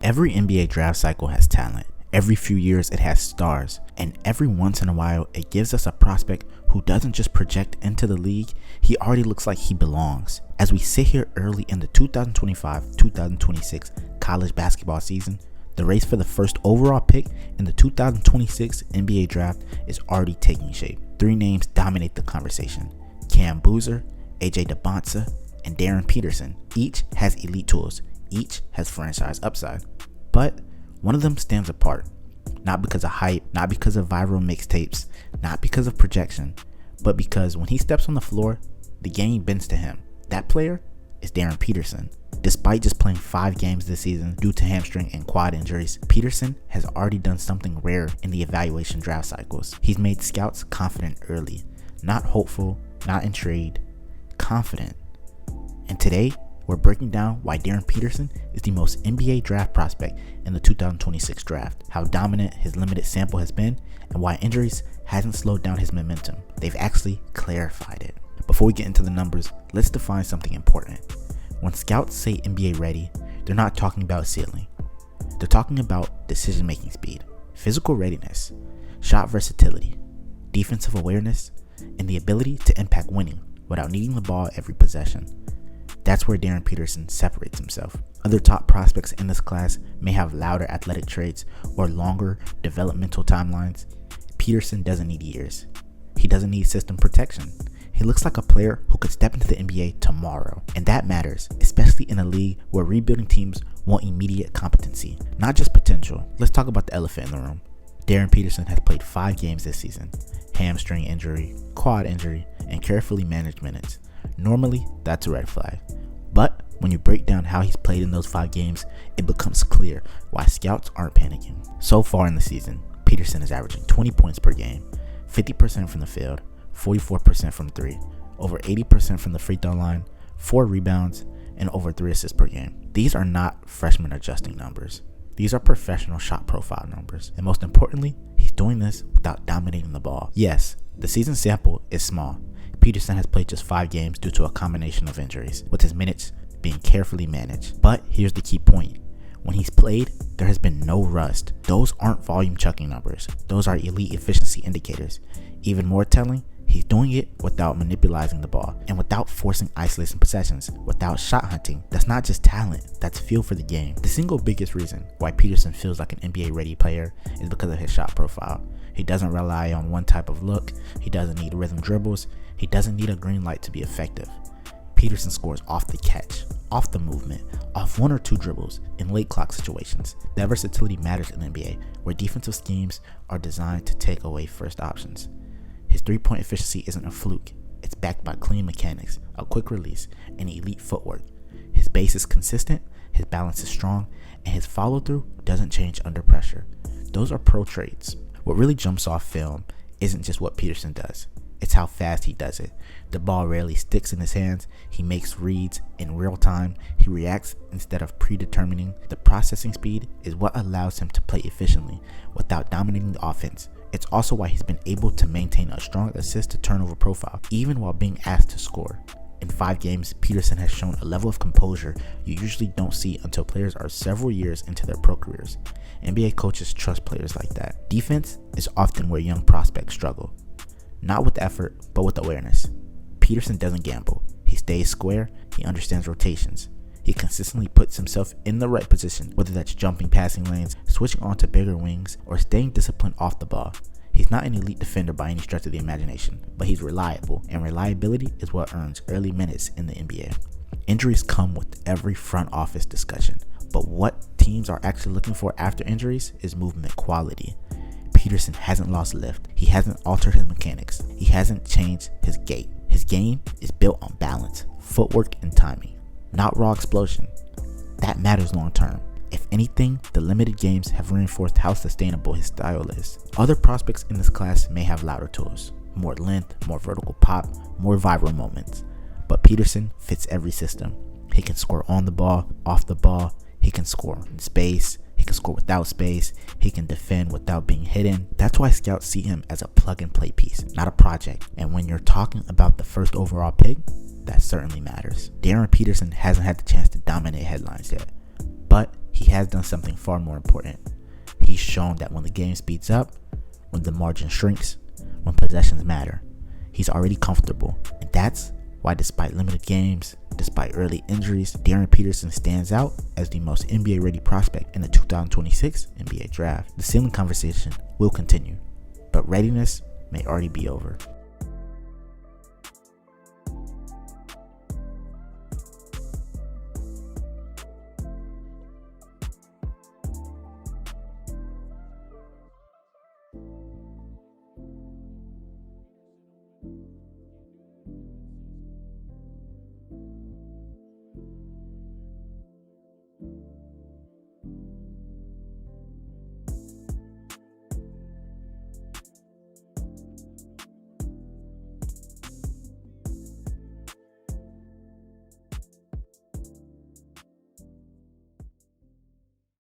Every NBA draft cycle has talent. Every few years it has stars. And every once in a while it gives us a prospect who doesn't just project into the league, he already looks like he belongs. As we sit here early in the 2025-2026 college basketball season, the race for the first overall pick in the 2026 NBA draft is already taking shape. Three names dominate the conversation: Cam Boozer, AJ DeBonsa, and Darryn Peterson. Each has elite tools. Each has franchise upside. But one of them stands apart. Not because of hype, not because of viral mixtapes, not because of projection, but because when he steps on the floor, the game bends to him. That player is Darryn Peterson. Despite just playing 5 games this season due to hamstring and quad injuries, Peterson has already done something rare in the evaluation draft cycles. He's made scouts confident early, not hopeful, not intrigued, confident. And today, we're breaking down why Darryn Peterson is the most NBA draft prospect in the 2026 draft, how dominant his limited sample has been, and why injuries hasn't slowed down his momentum. They've actually clarified it. Before we get into the numbers, let's define something important. When scouts say NBA ready, they're not talking about ceiling. They're talking about decision-making speed, physical readiness, shot versatility, defensive awareness, and the ability to impact winning without needing the ball every possession. That's where Darryn Peterson separates himself. Other top prospects in this class may have louder athletic traits or longer developmental timelines. Peterson doesn't need years. He doesn't need system protection. He looks like a player who could step into the NBA tomorrow. And that matters, especially in a league where rebuilding teams want immediate competency, not just potential. Let's talk about the elephant in the room. Darryn Peterson has played 5 games this season. Hamstring injury, quad injury, and carefully managed minutes. Normally, that's a red flag. But when you break down how he's played in those 5 games, it becomes clear why scouts aren't panicking. So far in the season, Peterson is averaging 20 points per game, 50% from the field, 44% from 3, over 80% from the free throw line, 4 rebounds, and over 3 assists per game. These are not freshman adjusting numbers. These are professional shot profile numbers. And most importantly, he's doing this without dominating the ball. Yes, the season sample is small. Peterson has played just 5 games due to a combination of injuries, with his minutes being carefully managed. But here's the key point. When he's played, there has been no rust. Those aren't volume chucking numbers. Those are elite efficiency indicators. Even more telling, he's doing it without manipulating the ball and without forcing isolation possessions, without shot hunting. That's not just talent, that's feel for the game. The single biggest reason why Peterson feels like an NBA ready player is because of his shot profile. He doesn't rely on one type of look. He doesn't need rhythm dribbles. He doesn't need a green light to be effective. Peterson scores off the catch, off the movement, off 1 or 2 dribbles in late clock situations. That versatility matters in the NBA, where defensive schemes are designed to take away first options. His 3-point efficiency isn't a fluke. It's backed by clean mechanics, a quick release, and elite footwork. His base is consistent, his balance is strong, and his follow-through doesn't change under pressure. Those are pro traits. What really jumps off film isn't just what Peterson does. It's how fast he does it. The ball rarely sticks in his hands. He makes reads in real time. He reacts instead of predetermining. The processing speed is what allows him to play efficiently without dominating the offense. It's also why he's been able to maintain a strong assist to turnover profile, even while being asked to score. In 5 games, Peterson has shown a level of composure you usually don't see until players are several years into their pro careers. NBA coaches trust players like that. Defense is often where young prospects struggle. Not with effort, but with awareness. Peterson doesn't gamble. He stays square, he understands rotations. He consistently puts himself in the right position, whether that's jumping passing lanes, switching onto bigger wings, or staying disciplined off the ball. He's not an elite defender by any stretch of the imagination, but he's reliable, and reliability is what earns early minutes in the NBA. Injuries come with every front office discussion, but what teams are actually looking for after injuries is movement quality. Peterson hasn't lost lift. He hasn't altered his mechanics. He hasn't changed his gait. His game is built on balance, footwork, and timing, not raw explosion. That matters long term. If anything, the limited games have reinforced how sustainable his style is. Other prospects in this class may have louder tools, more length, more vertical pop, more viral moments. But Peterson fits every system. He can score on the ball, off the ball. He can score in space. He can score without space. He can defend without being hidden. That's why scouts see him as a plug-and-play piece, not a project. And when you're talking about the first overall pick, that certainly matters. Darryn Peterson hasn't had the chance to dominate headlines yet, But he has done something far more important. He's shown that when the game speeds up, when the margin shrinks, when possessions matter, he's already comfortable. And that's why, despite limited games, despite early injuries, Darryn Peterson stands out as the most NBA-ready prospect in the 2026 NBA draft. The ceiling conversation will continue, but readiness may already be over.